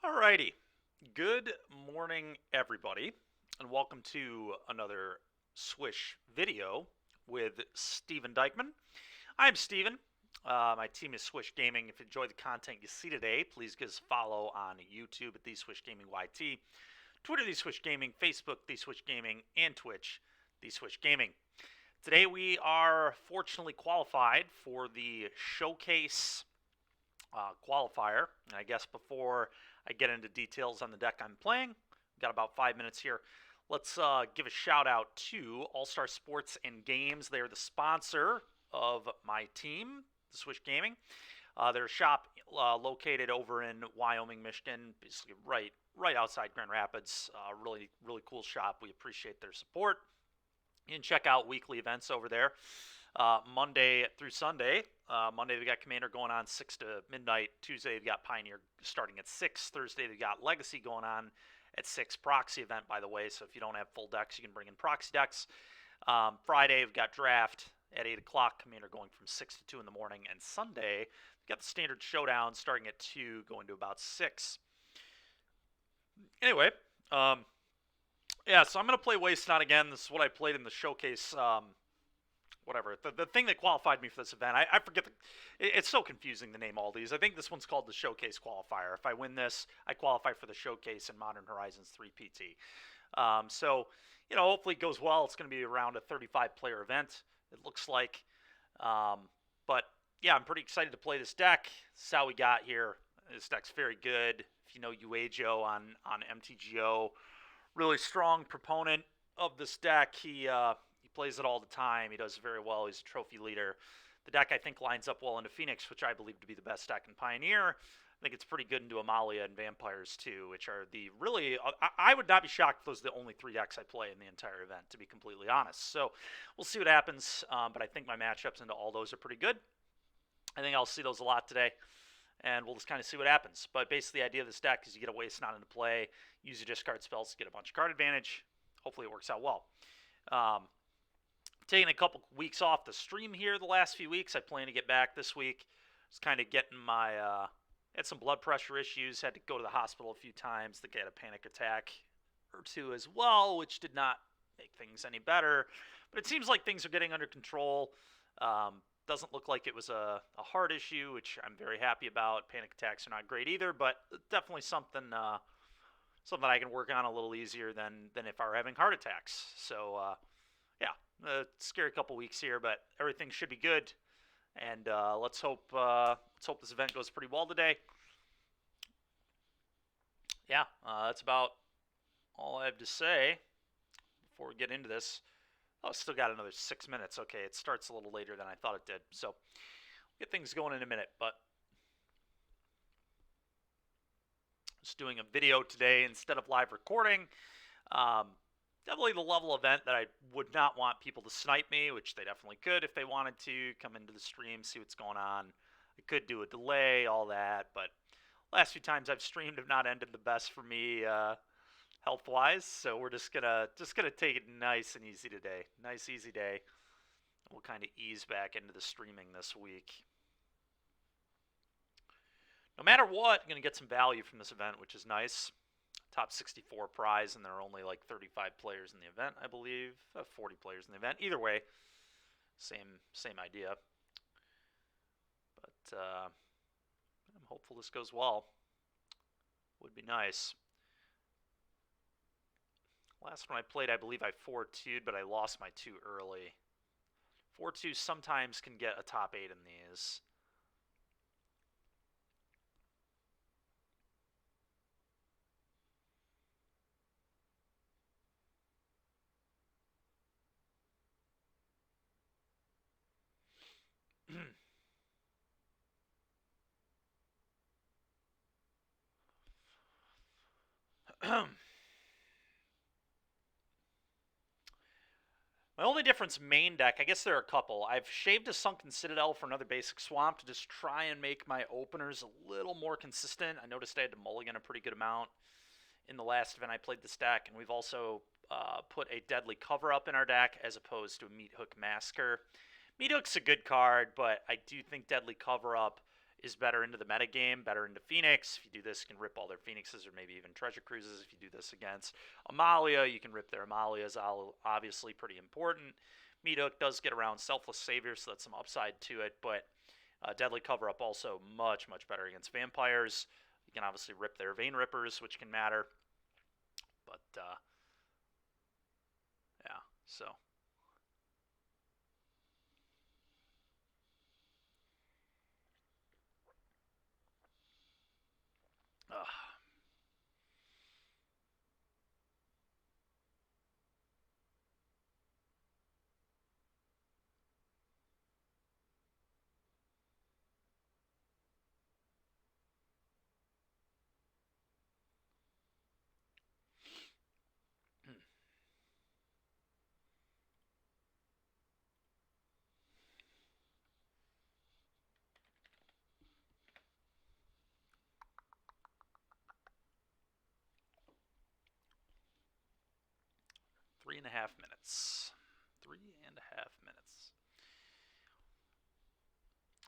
Alrighty. Good morning, everybody, and welcome to another Swish video with Steven Dykman. I'm Steven. My team is Swish Gaming. If you enjoy the content you see today, please give us a follow on YouTube at The Swish Gaming YT, Twitter, The Swish Gaming, Facebook, The Swish Gaming, and Twitch, The Swish Gaming. Today we are fortunately qualified for the Showcase qualifier. And I guess before I get into details on the deck I'm playing, we've got about 5 minutes here. Let's give a shout out to All Star Sports and Games. They're the sponsor of my team, the Swish Gaming. Their shop located over in Wyoming, Michigan, basically right outside Grand Rapids. Really cool shop. We appreciate their support. You can check out weekly events over there. Monday through Sunday. Monday we got Commander going on 6 to midnight. Tuesday we got Pioneer starting at 6. Thursday we got Legacy going on at 6. Proxy event, by the way, so if you don't have full decks, you can bring in proxy decks. Friday we've got Draft at 8 o'clock. Commander going from 6 to 2 in the morning. And Sunday we got the Standard Showdown starting at 2, going to about 6. Anyway, yeah, so I'm going to play Waste Not again. This is what I played in the Showcase whatever. The thing that qualified me for this event, I forget. It's so confusing to name all these. I think this one's called the Showcase Qualifier. If I win this, I qualify for the Showcase in Modern Horizons 3 PT. So, hopefully it goes well. It's going to be around a 35-player event, it looks like. But, yeah, I'm pretty excited to play this deck. This is how we got here. This deck's very good. If you know Uejo on MTGO, really strong proponent of this deck. He plays it all the time. He does very well. He's a trophy leader. The deck, I think, lines up well into Phoenix, which I believe to be the best deck in Pioneer. I think it's pretty good into Amalia and Vampires, too, which are the really... I would not be shocked if those are the only 3 decks I play in the entire event, to be completely honest. So we'll see what happens, but I think my matchups into all those are pretty good. I think I'll see those a lot today, and we'll just kind of see what happens. But basically, the idea of this deck is you get a Waste Not into play, use your discard spells to get a bunch of card advantage. Hopefully it works out well. Taking a couple weeks off the stream here the last few weeks. I plan to get back this week. Just kind of getting my had some blood pressure issues. Had to go to the hospital a few times to get a panic attack or 2 as well, which did not make things any better. But it seems like things are getting under control. Doesn't look like it was a heart issue, which I'm very happy about. Panic attacks are not great either, but definitely something something I can work on a little easier than if I were having heart attacks. So yeah, scary couple weeks here, but everything should be good. And let's hope this event goes pretty well today. Yeah, that's about all I have to say before we get into this. Oh, still got another 6 minutes. Okay, it starts a little later than I thought it did. So we'll get things going in a minute, but just doing a video today instead of live recording. Definitely the level event that I would not want people to snipe me, which they definitely could if they wanted to. Come into the stream, see what's going on. I could do a delay, all that, but last few times I've streamed have not ended the best for me health-wise. So we're just gonna take it nice and easy today. Nice, easy day. We'll kind of ease back into the streaming this week. No matter what, I'm gonna get some value from this event, which is nice. Top 64 prize, and there are only like 35 players in the event, I believe. 40 players in the event. Either way, same idea. But I'm hopeful this goes well. Would be nice. Last one I played, I believe I 4-2'd, but I lost my 2 early. 4-2 sometimes can get a top 8 in these. My only difference main deck, I guess there are a couple. I've shaved a Sunken Citadel for another basic swamp to just try and make my openers a little more consistent. I noticed I had to mulligan a pretty good amount in the last event I played this deck, and we've also put a Deadly Cover-Up in our deck as opposed to a Meat Hook Massacre. Meat Hook's a good card, but I do think Deadly Cover-Up is better into the metagame, better into Phoenix. If you do this, you can rip all their Phoenixes or maybe even Treasure Cruises. If you do this against Amalia, you can rip their Amalias, obviously pretty important. Meat Hook does get around Selfless Savior, so that's some upside to it, but Deadly Cover-Up also much, much better against Vampires. You can obviously rip their Vein Rippers, which can matter, but yeah, so... Uh, 3.5 minutes. 3.5 minutes.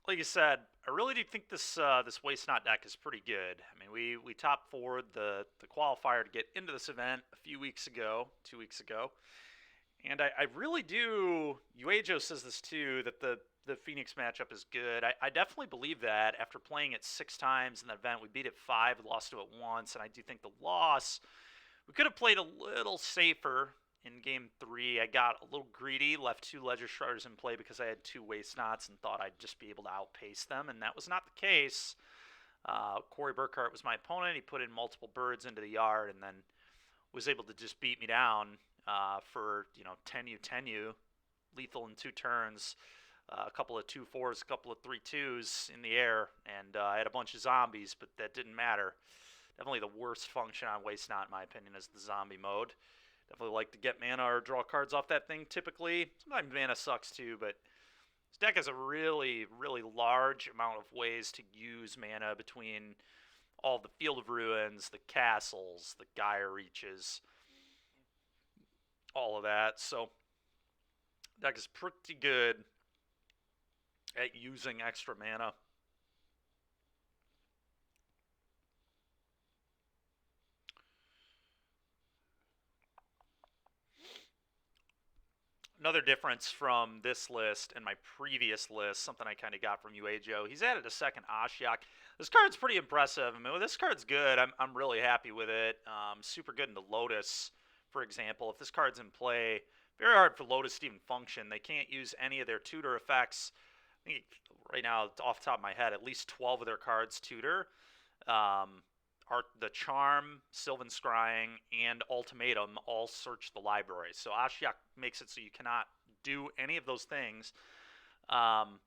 Like you said, I really do think this Waste Not deck is pretty good. I mean, we top forward the qualifier to get into this event a few weeks ago, 2 weeks ago, and I really do. Uejo says this too, that the Phoenix matchup is good. I definitely believe that. After playing it 6 times in the event, we beat it 5, lost to it once, and I do think the loss, we could have played a little safer in Game 3. I got a little greedy, left 2 Ledger Shredders in play because I had 2 Waste Nots and thought I'd just be able to outpace them, and that was not the case. Corey Burkhart was my opponent. He put in multiple birds into the yard and then was able to just beat me down for 10U, 10U, lethal in 2 turns, a couple of 2-4s, a couple of 3-2s in the air, and I had a bunch of zombies, but that didn't matter. Definitely the worst function on Waste Not, in my opinion, is the zombie mode. Definitely like to get mana or draw cards off that thing typically. Sometimes mana sucks too, but this deck has a really, really large amount of ways to use mana between all the Field of Ruins, the castles, the Gaia Reaches, all of that. So, the deck is pretty good at using extra mana. Another difference from this list and my previous list, something I kind of got from Uejo, he's added a second Ashiok. This card's pretty impressive. I mean, this card's good. I'm really happy with it. Super good into Lotus, for example. If this card's in play, very hard for Lotus to even function. They can't use any of their tutor effects. I think right now, off the top of my head, at least 12 of their cards tutor. Are the Charm, Sylvan Scrying, and Ultimatum all search the library. So Ashiok makes it so you cannot do any of those things. And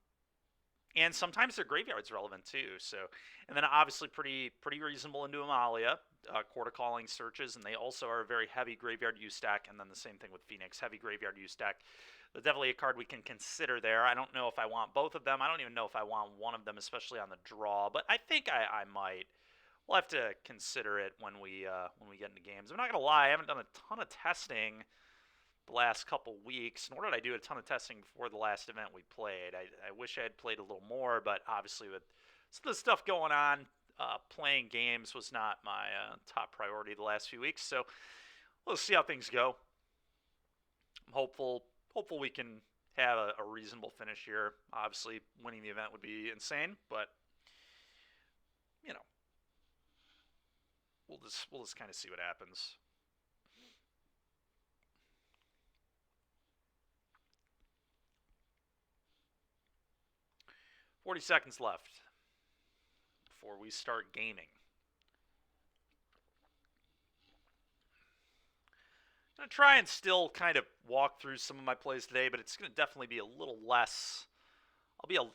sometimes their graveyard's relevant too. So, and then obviously pretty reasonable into Amalia, Court of Calling searches, and they also are a very heavy graveyard use stack. And then the same thing with Phoenix, heavy graveyard use stack. There's definitely a card we can consider there. I don't know if I want both of them. I don't even know if I want one of them, especially on the draw. But I think I might. We'll have to consider it when we get into games. I'm not gonna lie, I haven't done a ton of testing the last couple weeks, nor did I do a ton of testing before the last event we played. I wish I had played a little more, but obviously with some of the stuff going on, playing games was not my top priority the last few weeks. So we'll see how things go. I'm hopeful we can have a reasonable finish here. Obviously, winning the event would be insane, but you know. We'll just kind of see what happens. $40 seconds left before we start gaming. I'm going to try and still kind of walk through some of my plays today, but it's going to definitely be a little less.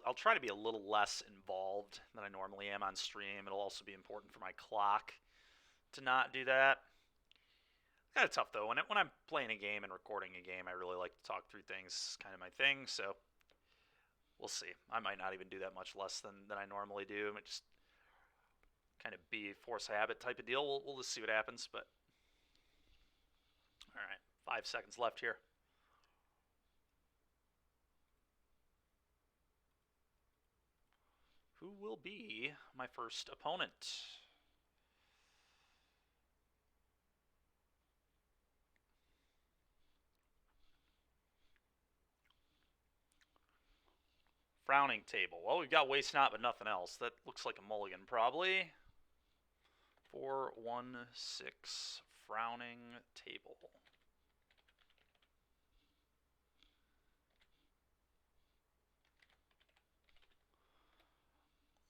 I'll try to be a little less involved than I normally am on stream. It'll also be important for my clock to not do that. Kind of tough though. When I'm playing a game and recording a game, I really like to talk through things. It's kind of my thing. So we'll see. I might not even do that much less than I normally do. It might just kind of be force habit type of deal. We'll just see what happens. But all right, 5 seconds left here. who will be my first opponent? Frowning table. Well, we've got Waste Not, but nothing else. That looks like a mulligan, probably. 4-1-6 frowning table.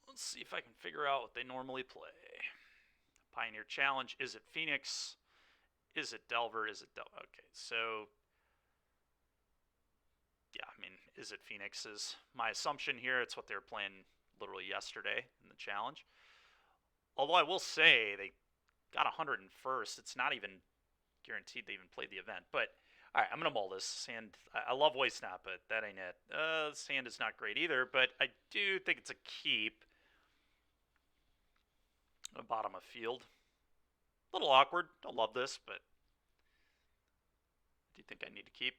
Let's see if I can figure out what they normally play. Pioneer Challenge. Is it Phoenix? Is it Delver? Is it Delver? Okay, so yeah, I mean, is it Phoenix is my assumption here. It's what they were playing literally yesterday in the challenge. Although I will say they got 101st. It's not even guaranteed they even played the event. But all right, I'm gonna mull this. Sand. I love Waste Snap, but that ain't it. Sand is not great either, but I do think it's a keep. Bottom of field. A little awkward. Don't love this, but do you think I need to keep?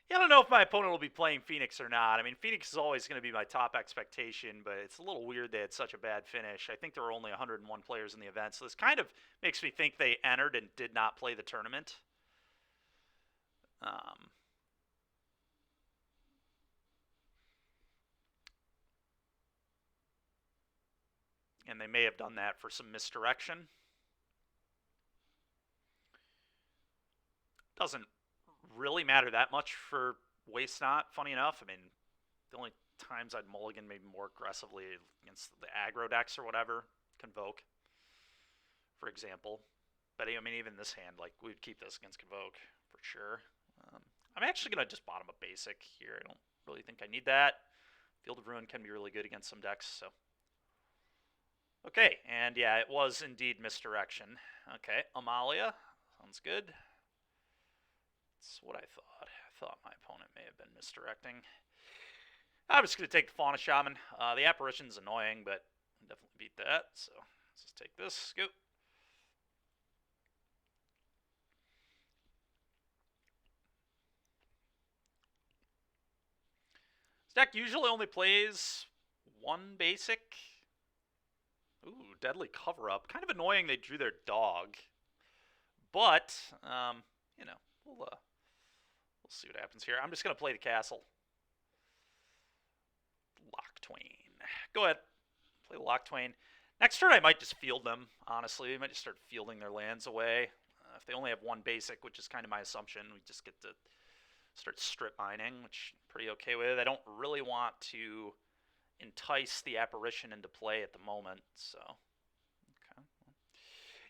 Yeah, I don't know if my opponent will be playing Phoenix or not. I mean, Phoenix is always going to be my top expectation, but it's a little weird they had such a bad finish. I think there were only 101 players in the event, so this kind of makes me think they entered and did not play the tournament. And they may have done that for some misdirection. Doesn't really matter that much for Waste Not, funny enough. I mean, the only times I'd mulligan maybe more aggressively against the aggro decks or whatever, Convoke, for example. But I mean, even this hand, like, we'd keep this against Convoke for sure. I'm actually going to just bottom a basic here. I don't really think I need that. Field of Ruin can be really good against some decks, so. Okay, and yeah, it was indeed misdirection. Okay, Amalia, sounds good. That's what I thought. I thought my opponent may have been misdirecting. I'm just going to take the Fauna Shaman. The Apparition's annoying, but I'll definitely beat that. So let's just take this. Scoop. This deck usually only plays one basic. Ooh, Deadly Cover-Up. Kind of annoying they drew their dog. But, you know, we'll see what happens here. I'm just going to play the castle. Lock Twain. Go ahead. Play Lock Twain. Next turn I might just field them, honestly. We might just start fielding their lands away. If they only have one basic, which is kind of my assumption, we just get to start strip mining, which I'm pretty okay with. I don't really want to entice the Apparition into play at the moment, so. Okay.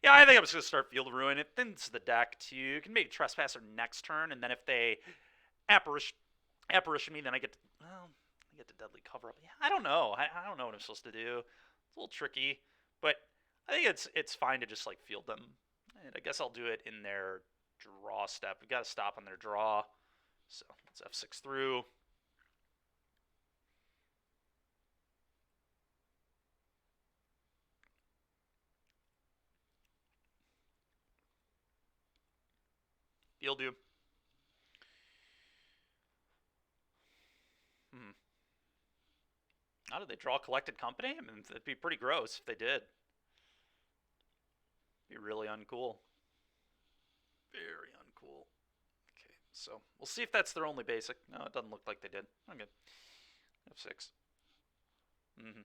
Yeah, I think I'm just going to start Field of Ruin. It thins the deck, too. You can maybe Trespasser next turn, and then if they Apparition me, then I get to, well, I get to Deadly Cover-Up. Yeah, I don't know. I don't know what I'm supposed to do. It's a little tricky, but I think it's fine to just, like, field them. And I guess I'll do it in their draw step. We've got to stop on their draw. So let's F6 through. Field you. How did they draw Collected Company? I mean, it'd be pretty gross if they did. Be really uncool. Very uncool. Okay, so we'll see if that's their only basic. No, it doesn't look like they did. Okay. F6. Mm-hmm.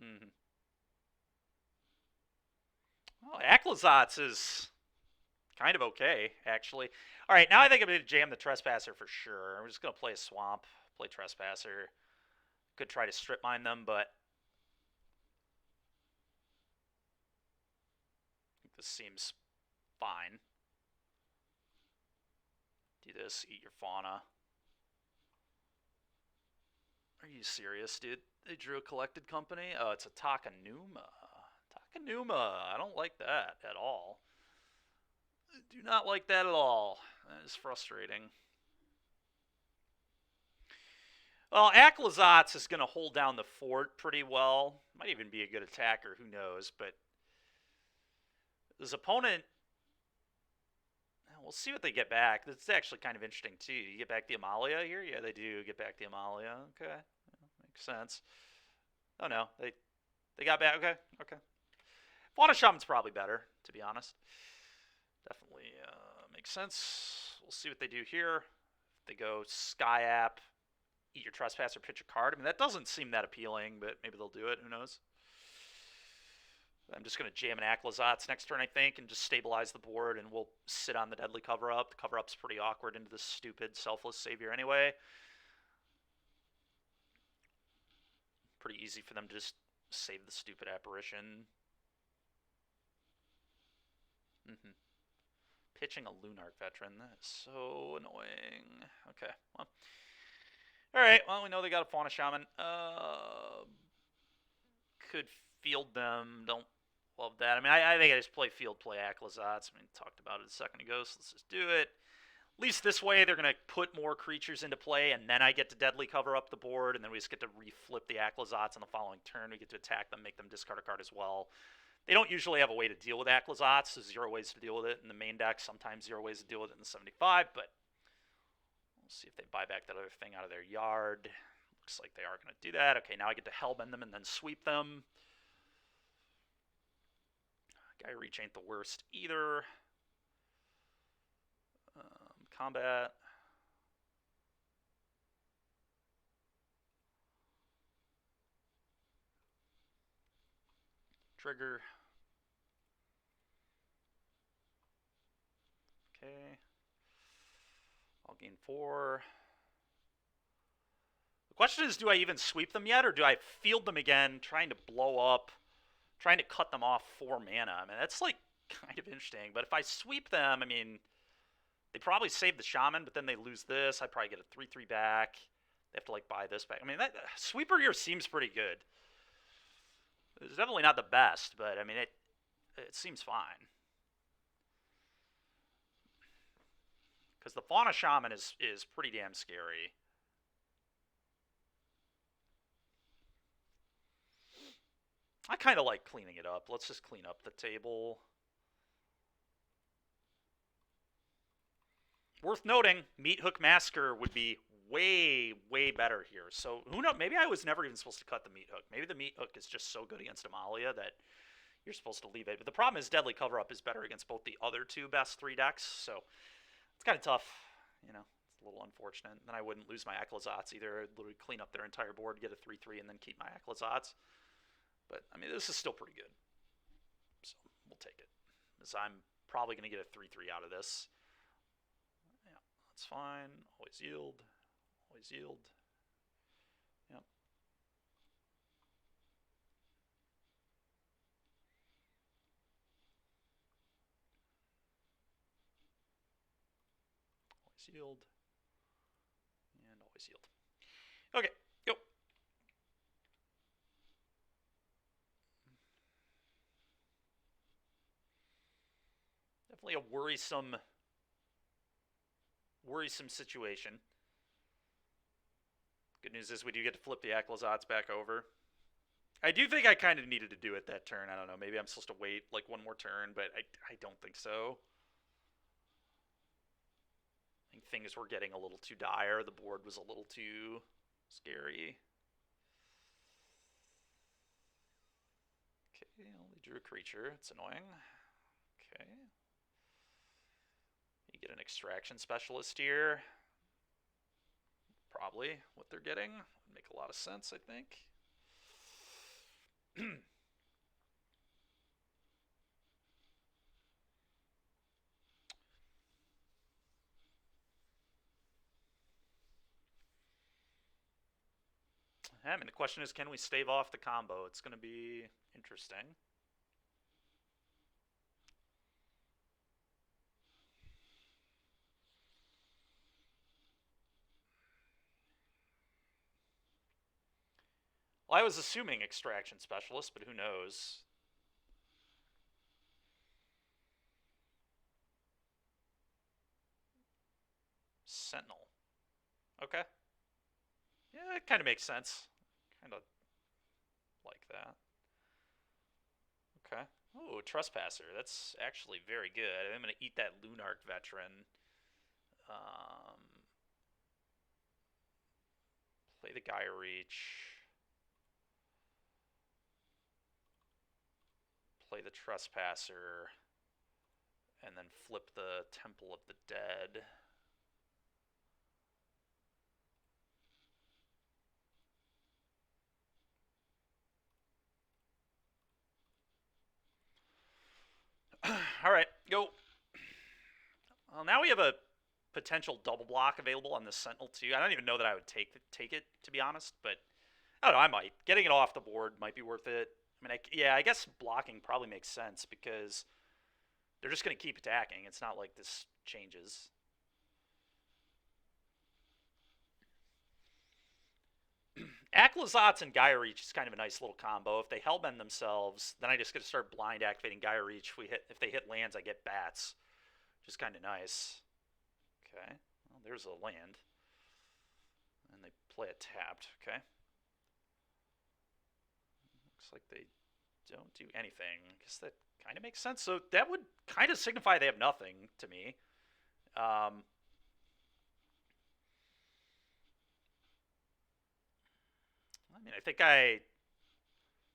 Mm-hmm. Well, Acklazotz is kind of okay, actually. All right, now I think I'm going to jam the Trespasser for sure. I'm just going to play a Swamp, play Trespasser. Could try to strip mine them, but I think this seems fine. Do this, eat your Fauna. Are you serious, dude? They drew a Collected Company? Oh, it's a Takenuma. Takenuma. I don't like that at all. I do not like that at all. That is frustrating. Well, Acklazotz is going to hold down the fort pretty well. Might even be a good attacker, who knows. But his opponent... We'll see what they get back. That's actually kind of interesting too. You get back the Amalia here? Yeah, they do get back the Amalia. Okay, yeah, makes sense. Oh no, they got back. Okay, okay. Fauna Shaman's probably better, to be honest. Definitely makes sense. We'll see what they do here. If they go Sky App, eat your Trespasser, pitch a card. I mean, that doesn't seem that appealing, but maybe they'll do it. Who knows? I'm just going to jam an Aclazotz next turn, I think, and just stabilize the board, and we'll sit on the Deadly Cover-Up. The Cover-Up's pretty awkward into this stupid Selfless Savior anyway. Pretty easy for them to just save the stupid Apparition. Pitching a Lunarch Veteran. That is so annoying. Okay, well. Alright, well, we know they got a Fauna Shaman. Could field them. Don't love that. I mean, I think I just play field, play Aclazotz. I mean, talked about it a second ago, so let's just do it. At least this way, they're going to put more creatures into play, and then I get to Deadly Cover up the board, and then we just get to reflip the Aclazotz on the following turn. We get to attack them, make them discard a card as well. They don't usually have a way to deal with Aclazotz. There's 0 ways to deal with it in the main deck. Sometimes 0 ways to deal with it in the 75, but we'll see if they buy back that other thing out of their yard. Looks like they are going to do that. Okay, now I get to Hellbend them and then sweep them. Guy Reach ain't the worst either. Combat. Trigger. Okay. I'll gain 4. The question is, do I even sweep them yet, or do I field them again, trying to blow up, trying to cut them off 4 mana? I mean, that's, like, kind of interesting. But if I sweep them, I mean, they probably save the Shaman, but then they lose this. I probably get a 3/3 back. They have to, like, buy this back. I mean, that sweeper here seems pretty good. It's definitely not the best, but, I mean, it seems fine. Because the Fauna Shaman is pretty damn scary. I kind of like cleaning it up. Let's just clean up the table. Worth noting, Meathook Massacre would be way, way better here. So, who knows? Maybe I was never even supposed to cut the Meathook. Maybe the Meathook is just so good against Amalia that you're supposed to leave it. But the problem is Deadly Cover-Up is better against both the other 2 best 3 decks. So, it's kind of tough. You know, it's a little unfortunate. Then I wouldn't lose my Aclazotz either. I'd literally clean up their entire board, get a 3/3, and then keep my Aclazotz. But, I mean, this is still pretty good. So, we'll take it. Because I'm probably going to get a 3/3 out of this. Yeah, that's fine. Always yield. Always yield. Yep. Always yield. And always yield. Okay, go. Definitely a worrisome situation. Good news is we do get to flip the Aclazotz back over. I do think I kind of needed to do it that turn. I don't know. Maybe I'm supposed to wait like one more turn, but I don't think so. I think things were getting a little too dire. The board was a little too scary. Okay, only drew a creature. It's annoying. Okay. You get an Extraction Specialist here. Probably what they're getting. Would make a lot of sense, I think. I mean, the question is, can we stave off the combo? It's going to be interesting. Well, I was assuming Extraction Specialist, but who knows? Sentinel. Okay. Yeah, it kind of makes sense. Kind of like that. Okay. Oh, Trespasser. That's actually very good. I'm going to eat that Lunark veteran. Um, play the Gaia Reach. Play the Trespasser. And then flip the Temple of the Dead. All right, go. Well, now we have a potential double block available on the Sentinel too. I don't even know that I would take it, to be honest, but I don't know. I might. Getting it off the board might be worth it. I mean, yeah, I guess blocking probably makes sense because they're just going to keep attacking. It's not like this changes. Aclazotz and Gaia Reach is kind of a nice little combo. If they hellbend themselves, then I just get to start blind activating Gaia Reach. If they hit lands, I get bats, which is kind of nice. Okay, well, there's a land. And they play it tapped, okay. Looks like they don't do anything. I guess that kind of makes sense. So that would kind of signify they have nothing to me. I mean, I think I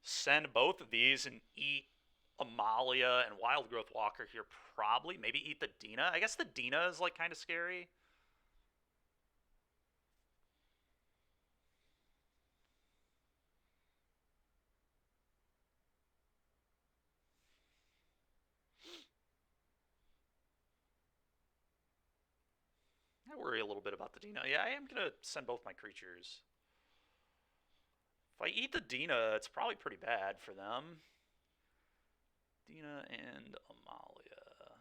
send both of these and eat Amalia and Wild Growth Walker here, probably. Maybe eat the Dina. I guess the Dina is like kind of scary. I worry a little bit about the Dina. Yeah, I am going to send both my creatures. If I eat the Dina, it's probably pretty bad for them. Dina and Amalia.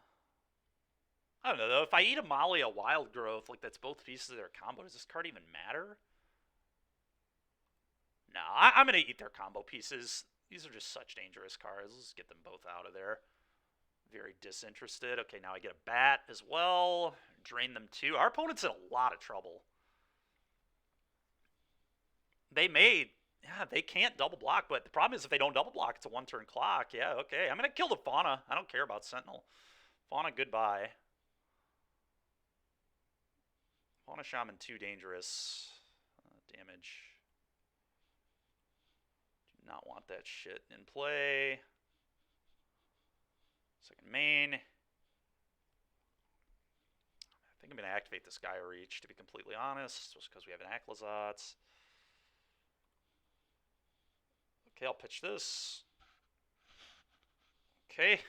I don't know, though. If I eat Amalia Wild Growth, like that's both pieces of their combo, does this card even matter? No, I'm going to eat their combo pieces. These are just such dangerous cards. Let's get them both out of there. Very disinterested. Okay, now I get a bat as well. Drain them too. Our opponent's in a lot of trouble. They can't double block, but the problem is if they don't double block, it's a one-turn clock. Yeah, okay. I'm going to kill the Fauna. I don't care about Sentinel. Fauna, goodbye. Fauna Shaman, too dangerous. Damage. Do not want that shit in play. Second main. I think I'm going to activate this Gaia Reach, to be completely honest, just because we have an Aclazotz. Okay, I'll pitch this. Okay.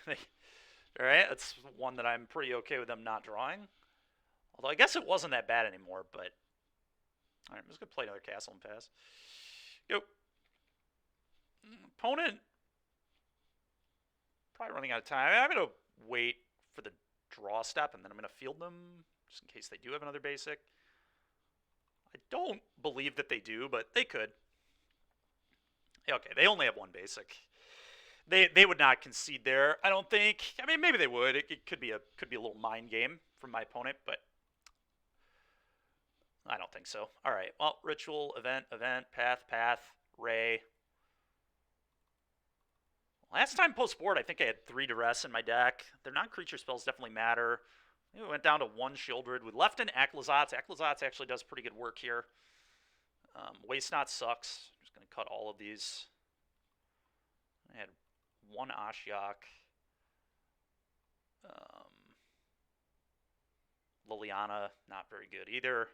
Alright, that's one that I'm pretty okay with them not drawing. Although I guess it wasn't that bad anymore, but... Alright, I'm just going to play another castle and pass. Go. Opponent... Probably running out of time. I'm going to wait for the draw step, and then I'm going to field them, just in case they do have another basic. I don't believe that they do, but they could. Okay, they only have one basic. They would not concede there, I don't think. I mean, maybe they would. It could be a little mind game from my opponent, but I don't think so. All right. Well, ritual, event, path, ray. Last time post-board, I think I had 3 duress in my deck. Their non-creature spells definitely matter. We went down to 1 Shieldred. We left in Aclazotz. Aclazotz actually does pretty good work here. Waste Not sucks. I'm just going to cut all of these. I had 1 Ashiok. Liliana, not very good either.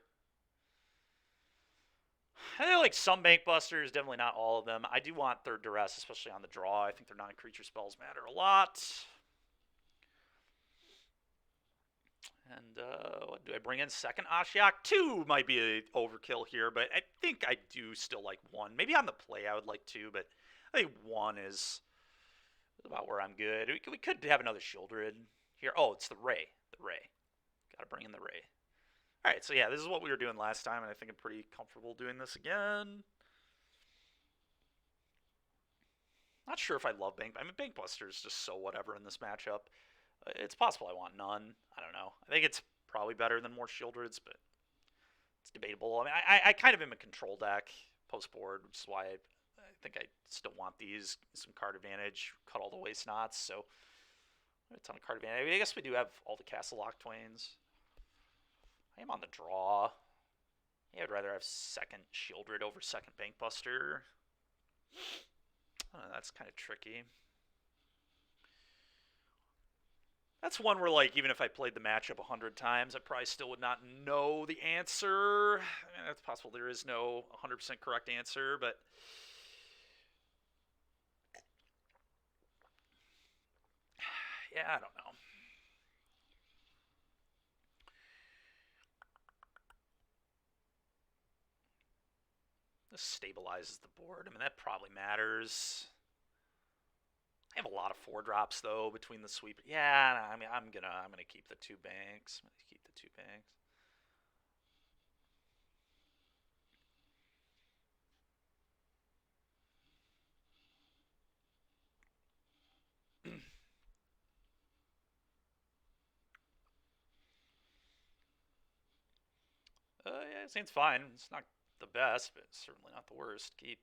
I like some Bank Busters, definitely not all of them. I do want 3rd Duress, especially on the draw. I think their non-creature spells matter a lot. And what do I bring in? 2nd Ashiok? 2 might be an overkill here, but I think I do still like 1. Maybe on the play I would like 2, but I think 1 is about where I'm good. We could have another Shieldred here. Oh, it's the Ray. The Ray. Gotta bring in the Ray. Alright, so yeah, this is what we were doing last time, and I think I'm pretty comfortable doing this again. Not sure if I love Bank... I mean, Bank Buster is just so whatever in this matchup. It's possible I want none. I don't know. I think it's probably better than more Shieldreds, but it's debatable. I mean, I kind of am a control deck post-board, which is why I think I still want these. Some card advantage, cut all the waste knots, so a ton of card advantage. I guess we do have all the Castle Lock Twains. I am on the draw. Yeah, I'd rather have second Shieldred over second Bankbuster. That's kind of tricky. That's one where, like, even if I played the matchup 100 times, I probably still would not know the answer. I mean, it's possible there is no 100% correct answer, but yeah, I don't know. This stabilizes the board. I mean, that probably matters. I have a lot of 4-drops though between the sweep. Yeah, I mean, I'm gonna keep the 2 banks. I'm gonna keep the 2 banks. Yeah, it seems fine. It's not the best, but it's certainly not the worst. Keep.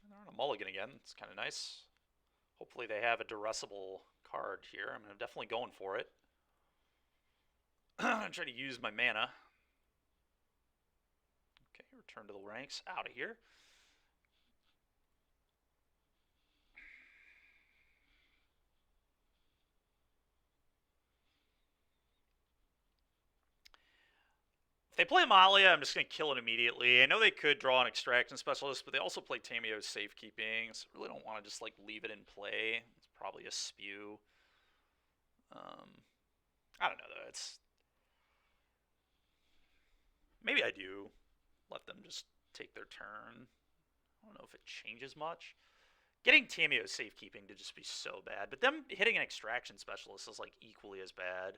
They're on a mulligan again. It's kind of nice. Hopefully they have a duressable card here. I'm definitely going for it. I'm trying to use my mana. Okay, return to the ranks. Out of here. If they play Amalia, I'm just going to kill it immediately. I know they could draw an Extraction Specialist, but they also play Tamio's Safekeeping, so I really don't want to just like leave it in play. It's probably a spew. I don't know though. It's maybe I do let them just take their turn. I don't know if it changes much. Getting Tamio's Safekeeping to just be so bad, but them hitting an Extraction Specialist is like equally as bad.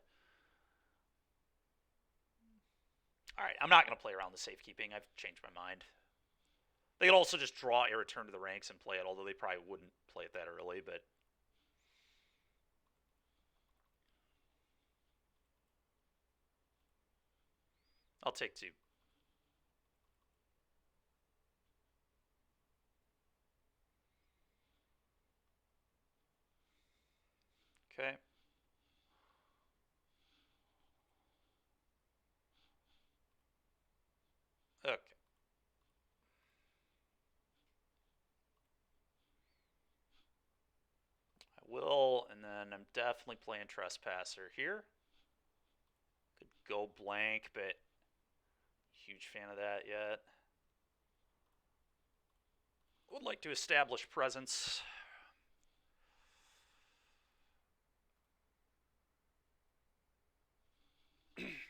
Alright, I'm not going to play around the Safekeeping. I've changed my mind. They could also just draw a Return to the Ranks and play it, although they probably wouldn't play it that early, but I'll take 2. Okay. Okay. I will, and then I'm definitely playing Trespasser here. Could go blank, but huge fan of that yet. Would like to establish presence.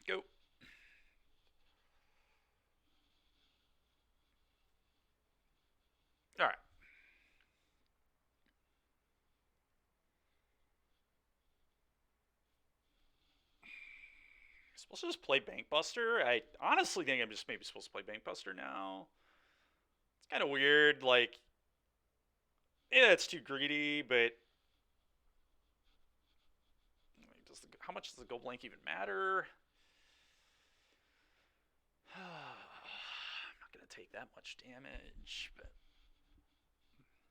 Go. Alright. Supposed to just play Bankbuster? I honestly think I'm just maybe supposed to play Bankbuster now. It's kind of weird, like, yeah, it's too greedy, but how much does the go blank even matter? I'm not going to take that much damage, but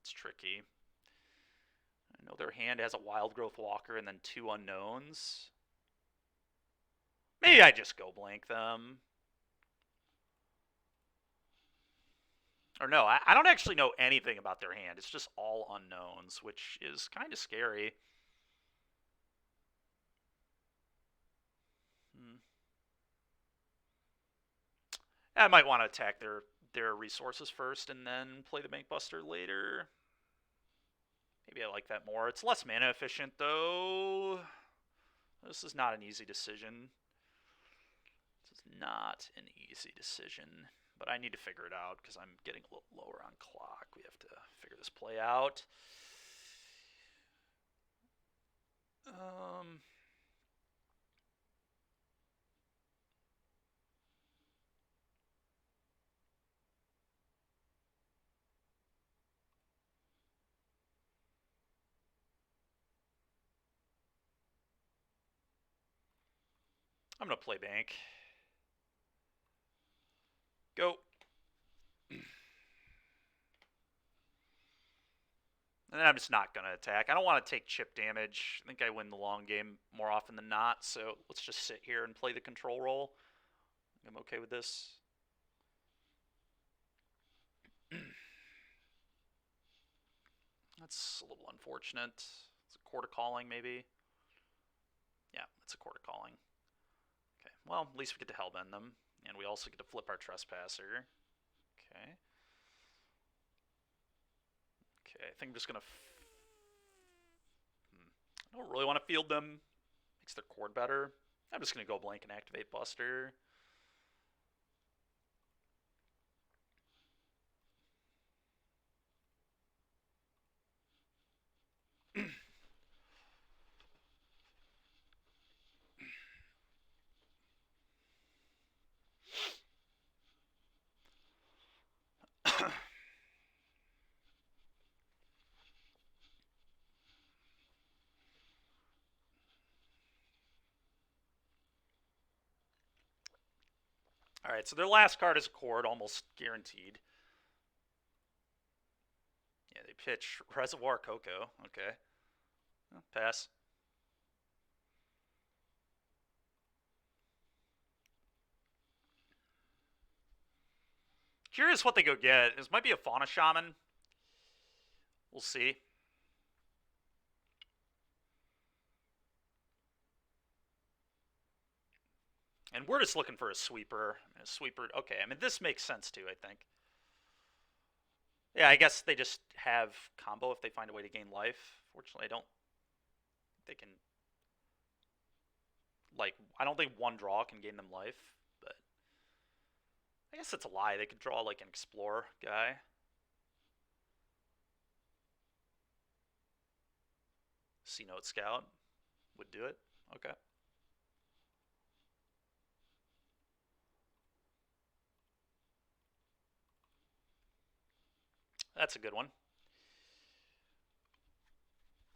it's tricky. I know their hand has a Wild Growth Walker and then 2 unknowns. Maybe I just go blank them. Or no, I don't actually know anything about their hand. It's just all unknowns, which is kind of scary. I might want to attack their resources first and then play the Bankbuster later. Maybe I like that more. It's less mana efficient, though. This is not an easy decision. This is not an easy decision. But I need to figure it out because I'm getting a little lower on clock. We have to figure this play out. I'm going to play bank. Go. And then I'm just not going to attack. I don't want to take chip damage. I think I win the long game more often than not, so let's just sit here and play the control role. I'm okay with this. That's a little unfortunate. It's a quarter calling, maybe. Yeah, it's a quarter calling. Okay, well, at least we get to hellbend them, and we also get to flip our trespasser. Okay. Okay, I think I'm just gonna. I don't really want to field them. Makes their cord better. I'm just gonna go blank and activate Buster. Alright, so their last card is a cord, almost guaranteed. Yeah, they pitch Reservoir Cocoa. Okay. Pass. Curious what they go get. This might be a Fauna Shaman. We'll see. And we're just looking for a sweeper. A sweeper. Okay, I mean, this makes sense too, I think. Yeah, I guess they just have combo if they find a way to gain life. Fortunately, I don't. They can. Like, I don't think one draw can gain them life, but. I guess it's a lie. They could draw, like, an Explorer guy. C-Note Scout would do it. Okay. That's a good one.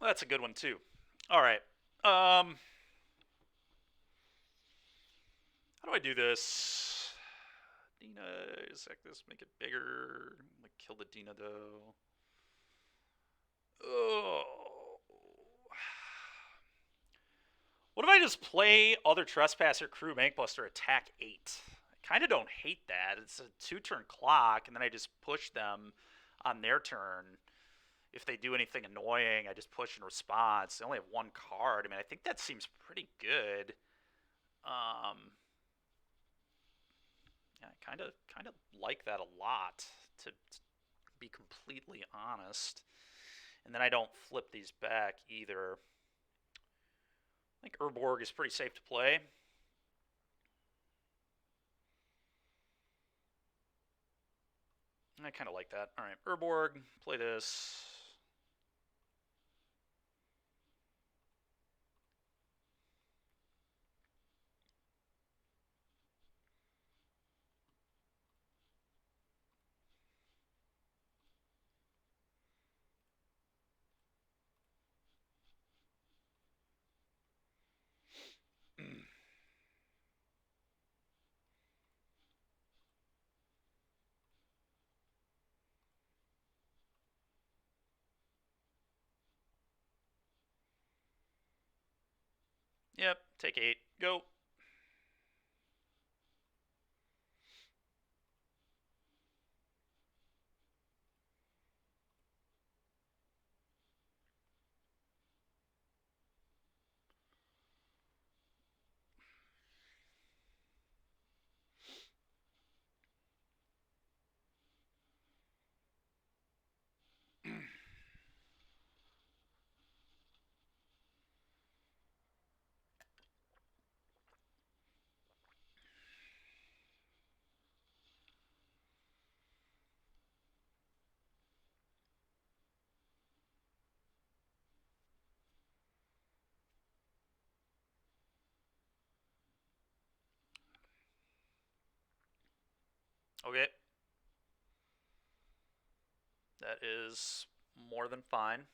That's a good one, too. All right. How do I do this? Dina, sec this, make it bigger. Like, kill the Dina, though. Oh. What if I just play other Trespasser, Crew, Bankbuster, attack 8? I kind of don't hate that. It's a 2-turn clock, and then I just push them on their turn. If they do anything annoying, I just push in response. They only have one card. I mean, I think that seems pretty good. Yeah, I kind of like that a lot, to be completely honest. And then I don't flip these back either. I think Urborg is pretty safe to play. I kind of like that. All right, Urborg, play this. Yep, take 8. Go. Okay. That is more than fine.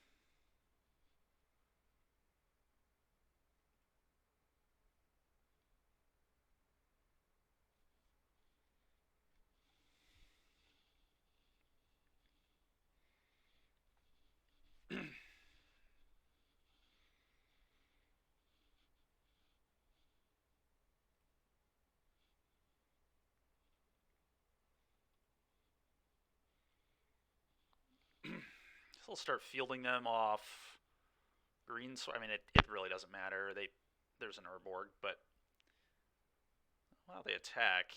I'll start fielding them off green. So I mean, it really doesn't matter. There's an Urborg, but well, they attack.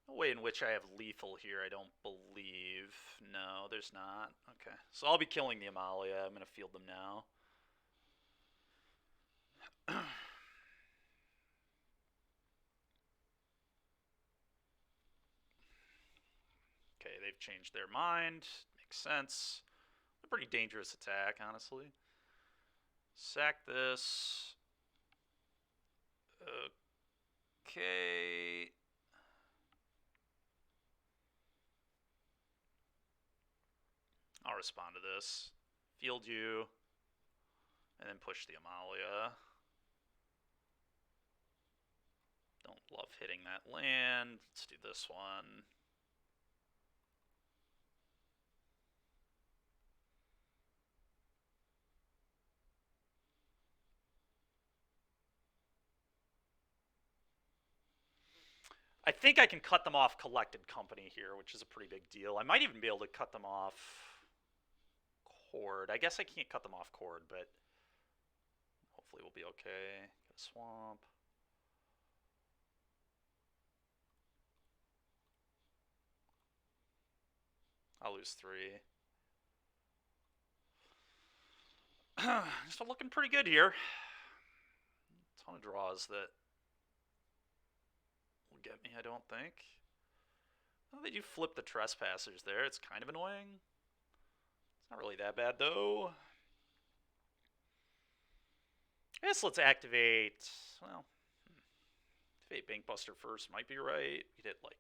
No way in which I have lethal here, I don't believe. No, there's not. Okay, so I'll be killing the Amalia. I'm gonna field them now. Okay, they've changed their mind. Makes sense. A pretty dangerous attack, honestly. Sack this. Okay. I'll respond to this. Field you. And then push the Amalia. Don't love hitting that land. Let's do this one. I think I can cut them off collected company here, which is a pretty big deal. I might even be able to cut them off Cord. I guess I can't cut them off Cord, but hopefully we'll be okay. Get a swamp. I'll lose 3. Still looking pretty good here. A ton of draws that will get me, I don't think. Oh, they do flip the Trespassers there. It's kind of annoying. It's not really that bad, though. I guess let's activate... Well, activate Bankbuster first might be right. We did, like...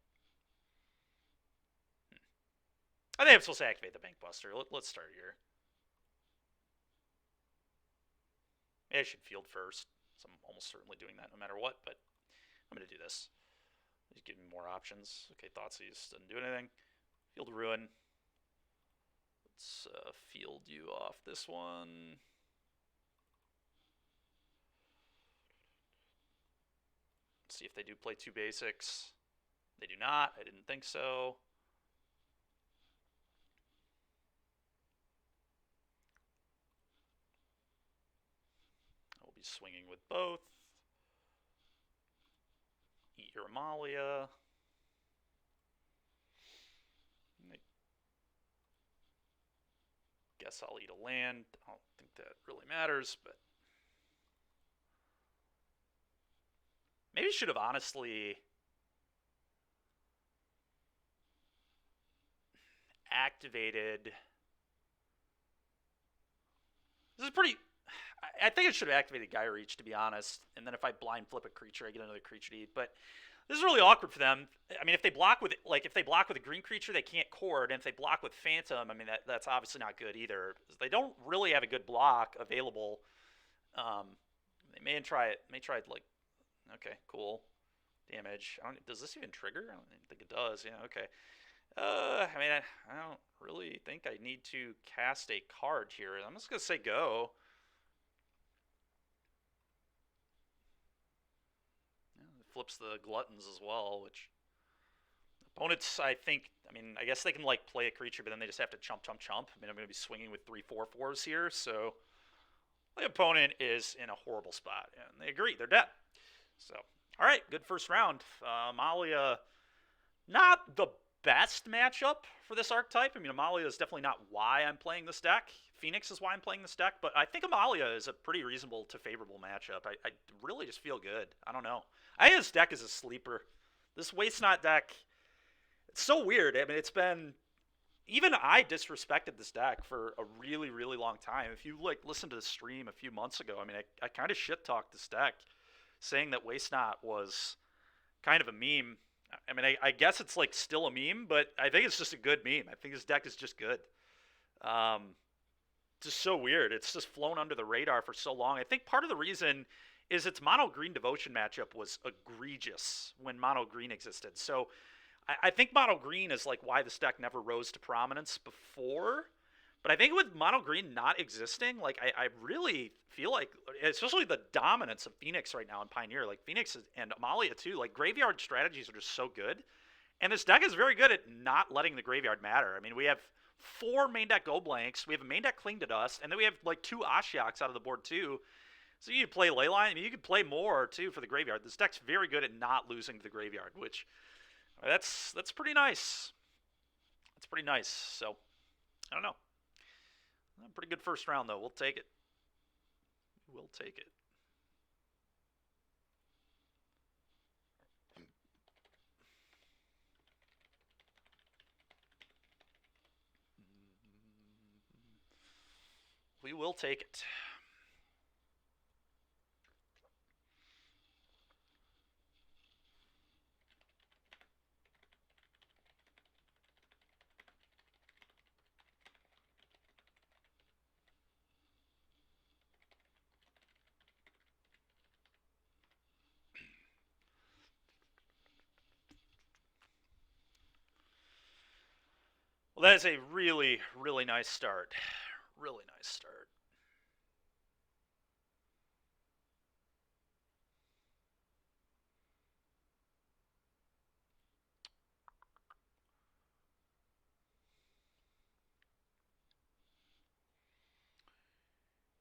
I think I'm supposed to activate the Bankbuster. Let's start here. Maybe I should field first. So I'm almost certainly doing that no matter what, but I'm going to do this. Just give me more options. Okay, Thoughtseize doesn't do anything. Field Ruin. Let's field you off this one. Let's see if they do play 2 basics. They do not. I didn't think so. I will be swinging with both. Eat your Amalia. I guess I'll eat a land. I don't think that really matters, but maybe I should have honestly activated. This is pretty... I think I should have activated Gaia Reach, to be honest. And then if I blind flip a creature, I get another creature to eat. But this is really awkward for them. I mean, if they block with a green creature, they can't Cord. And if they block with Phantom, I mean, that's obviously not good either. They don't really have a good block available. They may try it. Like, okay, cool. Damage. Does this even trigger? I don't think it does. Yeah, okay. I mean, I don't really think I need to cast a card here. I'm just gonna say go. Flips the Gluttons as well, which opponents, I think, I mean, I guess they can, like, play a creature, but then they just have to chump. I mean, I'm going to be swinging with 3/4/4s here, so the opponent is in a horrible spot, and they agree, they're dead. So, all right, good first round. Amalia, not the best matchup for this archetype. I mean, Amalia is definitely not why I'm playing this deck. Phoenix is why I'm playing this deck, but I think Amalia is a pretty reasonable to favorable matchup. I really just feel good. I don't know. I think this deck is a sleeper. This Waste Not deck, it's so weird. I mean, it's been... Even I disrespected this deck for a really, really long time. If you, like, listened to the stream a few months ago, I mean, I kind of shit-talked this deck, saying that Waste Not was kind of a meme. I mean, I guess it's, like, still a meme, but I think it's just a good meme. I think this deck is just good. Just so weird. It's just flown under the radar for so long. I think part of the reason is its mono green devotion matchup was egregious when mono green existed. So I think mono green is like why this deck never rose to prominence before. But I think with mono green not existing, like I really feel like, especially the dominance of Phoenix right now in Pioneer, like Phoenix and Amalia too, like graveyard strategies are just so good. And this deck is very good at not letting the graveyard matter. I mean, we have 4 main deck go blanks, we have a main deck cling to dust, and then we have like 2 Ashioks out of the board too. So you can play Leyline. I mean, you can play more too for the graveyard. This deck's very good at not losing to the graveyard, which that's pretty nice. That's pretty nice. So I don't know. Pretty good first round though. We'll take it. We'll take it. We will take it. Well, that is a really, really nice start. Really nice start.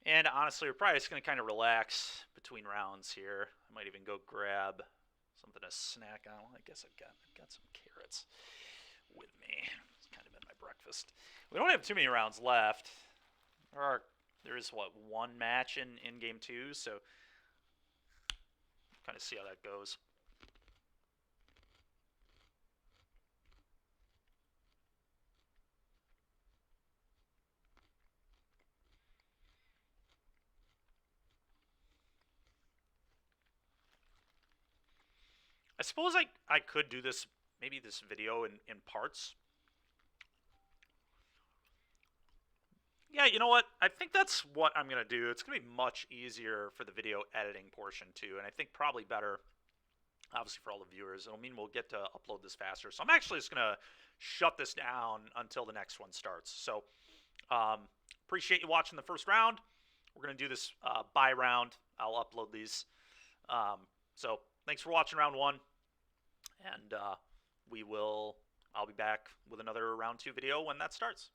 And honestly, we're probably just going to kind of relax between rounds here. I might even go grab something to snack on. Well, I guess I've got some carrots with me. It's kind of been my breakfast. We don't have too many rounds left. There is, what, 1 match in game 2, so kind of see how that goes. I suppose I could do this, maybe this video in parts. Yeah, you know what? I think that's what I'm going to do. It's going to be much easier for the video editing portion too, and I think probably better, obviously, for all the viewers. It'll mean we'll get to upload this faster. So I'm actually just going to shut this down until the next one starts. So appreciate you watching the first round. We're going to do this by round. I'll upload these. So thanks for watching round 1, and I'll be back with another round 2 video when that starts.